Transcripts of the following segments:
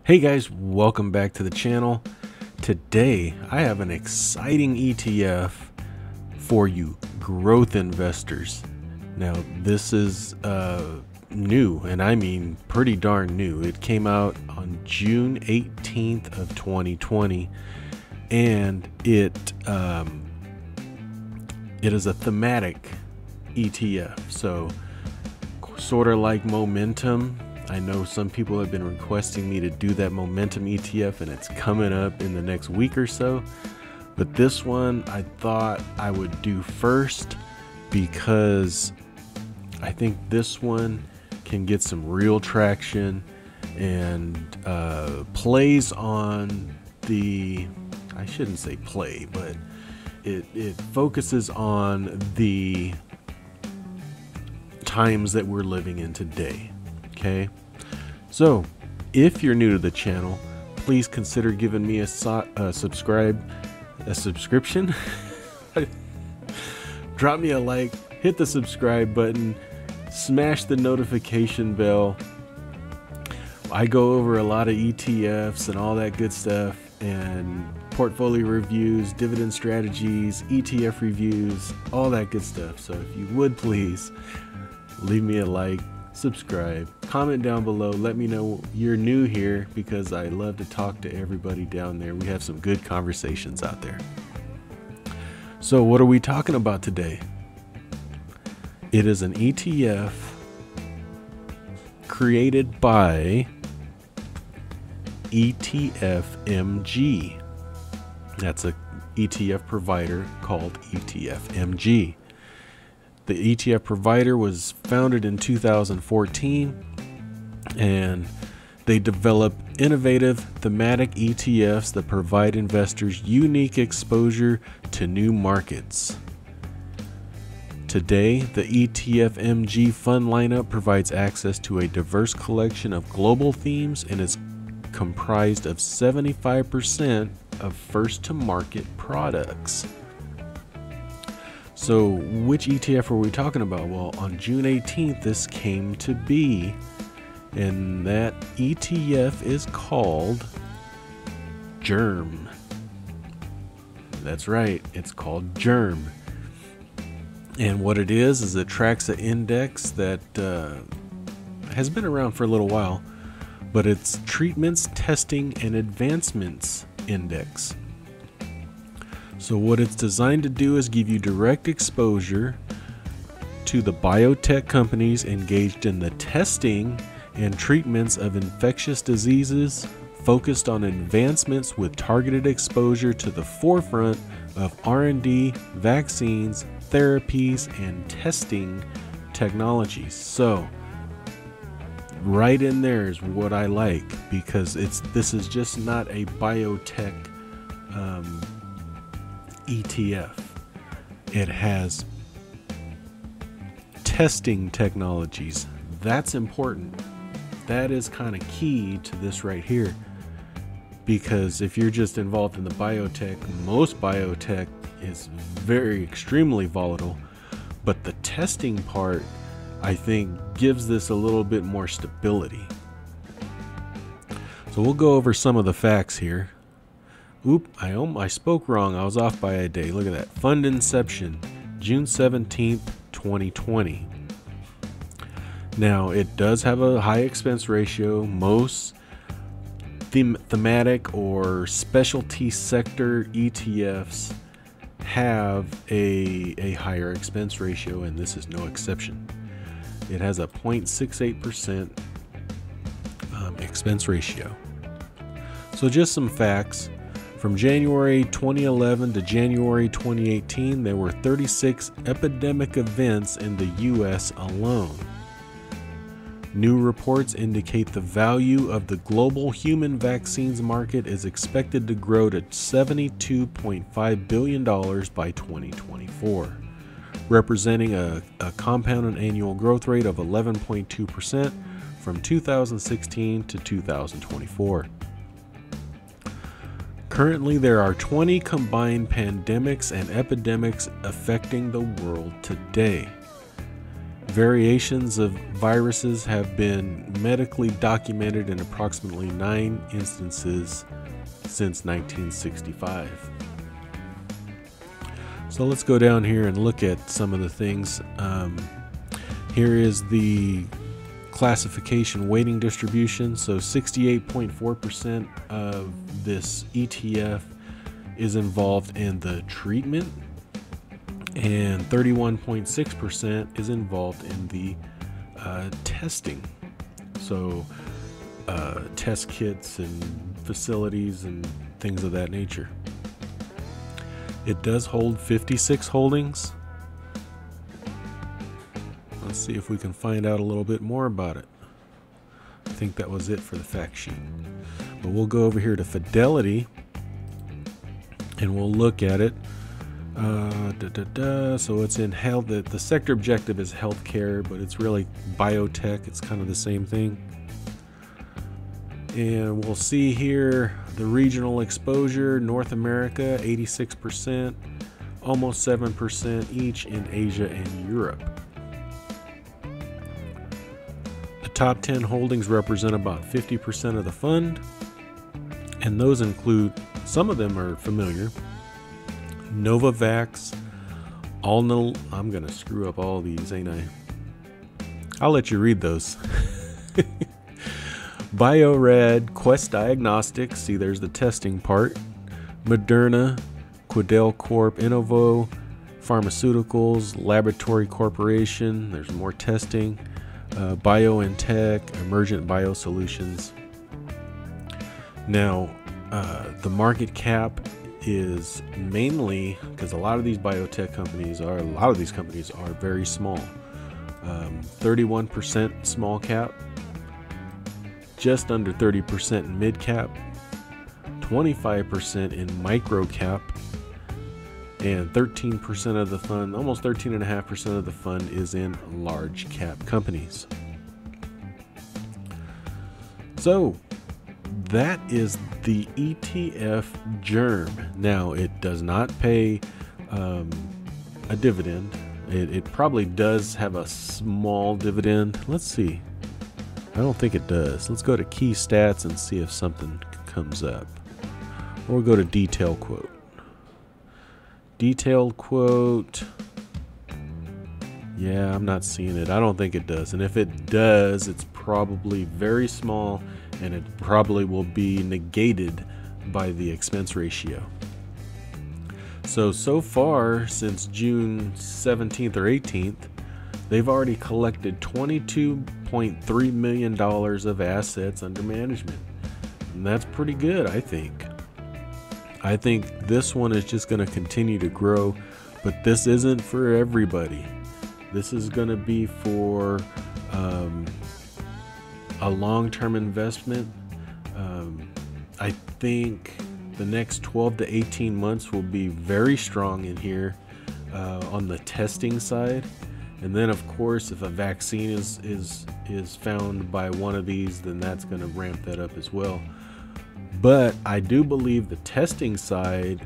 Hey guys, welcome back to the channel. Today I have an exciting ETF for you growth investors. Now this is new, and I mean pretty darn new. It came out on June 18th of 2020, and it is a thematic ETF, so sort of like momentum. I know some people have been requesting me to do that momentum ETF, and it's coming up in the next week or so. But this one I thought I would do first because I think this one can get some real traction and plays on the, I shouldn't say play, but it focuses on the times that we're living in today. Okay, so if you're new to the channel, please consider giving me a subscription. Drop me a like, hit the subscribe button, smash the notification bell. I go over a lot of ETFs and all that good stuff, and portfolio reviews, dividend strategies, ETF reviews, all that good stuff. So if you would please leave me a like, subscribe, comment down below, let me know you're new here, because I love to talk to everybody down there. We have some good conversations out there. So what are we talking about today? It is an ETF created by ETFMG. That's a ETF provider called ETFMG. The ETF provider was founded in 2014, and they develop innovative thematic ETFs that provide investors unique exposure to new markets. Today, the ETFMG fund lineup provides access to a diverse collection of global themes and is comprised of 75% of first-to-market products. So which ETF are we talking about? Well, on June 18th, this came to be, and that ETF is called GERM. That's right, it's called GERM. And what it is it tracks an index that has been around for a little while, but it's Treatments, Testing, and Advancements Index. So what it's designed to do is give you direct exposure to the biotech companies engaged in the testing and treatments of infectious diseases, focused on advancements with targeted exposure to the forefront of R&D, vaccines, therapies, and testing technologies. So right in there is what I like, because this is just not a biotech ETF. It has testing technologies. That's important. That is kind of key to this right here, because if you're just involved in the biotech, most biotech is very extremely volatile, but the testing part, I think, gives this a little bit more stability. So we'll go over some of the facts here. Oop, I spoke wrong. I was off by a day. Look at that. Fund inception, June 17th, 2020. Now, it does have a high expense ratio. Most thematic or specialty sector ETFs have a higher expense ratio, and this is no exception. It has a 0.68% expense ratio. So just some facts. From January 2011 to January 2018, there were 36 epidemic events in the US alone. New reports indicate the value of the global human vaccines market is expected to grow to $72.5 billion by 2024, representing a compounded annual growth rate of 11.2% from 2016 to 2024. Currently, there are 20 combined pandemics and epidemics affecting the world today. Variations of viruses have been medically documented in approximately 9 instances since 1965. So let's go down here and look at some of the things. Here is the classification weighting distribution. So 68.4% of this ETF is involved in the treatment, and 31.6% is involved in the testing. So test kits and facilities and things of that nature. It does hold 56 holdings. Let's see if we can find out a little bit more about it. I think that was it for the fact sheet. But we'll go over here to Fidelity and we'll look at it. So it's in health. The sector objective is healthcare, but it's really biotech. It's kind of the same thing. And we'll see here the regional exposure: North America 86%, almost 7% each in Asia and Europe. The top 10 holdings represent about 50% of the fund, and those include, some of them are familiar: Novavax, I'm gonna screw up all these, ain't I? I'll let you read those. Bio-Rad, Quest Diagnostics, see there's the testing part, Moderna, Quidel Corp, Innovo, Pharmaceuticals, Laboratory Corporation, there's more testing, BioNTech, Emergent Biosolutions. Now, the market cap is mainly, because a lot of these biotech companies are, very small. 31% small cap, just under 30% in mid cap, 25% in micro cap, and 13% of the fund, almost 13.5% of the fund is in large cap companies. So that is the ETF GERM. Now, it does not pay a dividend. It probably does have a small dividend. Let's see. I don't think it does. Let's go to key stats and see if something comes up. Or we'll go to detailed quote. Detailed quote. Yeah, I'm not seeing it. I don't think it does. And if it does, it's probably very small, and it probably will be negated by the expense ratio. So far, since June 17th or 18th, they've already collected $22.3 million of assets under management. And that's pretty good, I think. I think this one is just going to continue to grow, but this isn't for everybody. This is going to be for a long-term investment. I think the next 12 to 18 months will be very strong in here on the testing side. And then, of course, if a vaccine is found by one of these, then that's going to ramp that up as well. But I do believe the testing side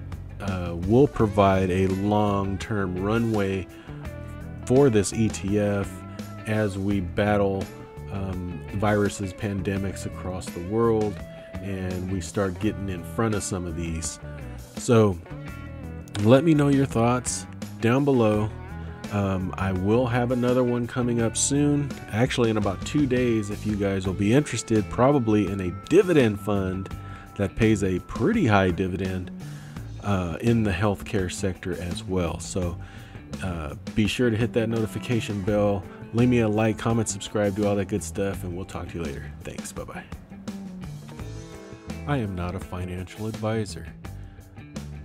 will provide a long-term runway for this ETF as we battle viruses, pandemics across the world, and we start getting in front of some of these. So let me know your thoughts down below. I will have another one coming up soon, actually in about 2 days, if you guys will be interested, probably in a dividend fund that pays a pretty high dividend in the healthcare sector as well. So be sure to hit that notification bell, leave me a like, comment, subscribe, do all that good stuff, and we'll talk to you later. Thanks. Bye-bye. I am not a financial advisor.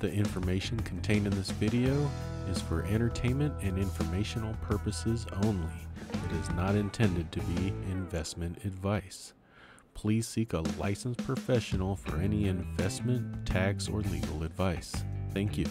The information contained in this video is for entertainment and informational purposes only. It is not intended to be investment advice. Please seek a licensed professional for any investment, tax, or legal advice. Thank you.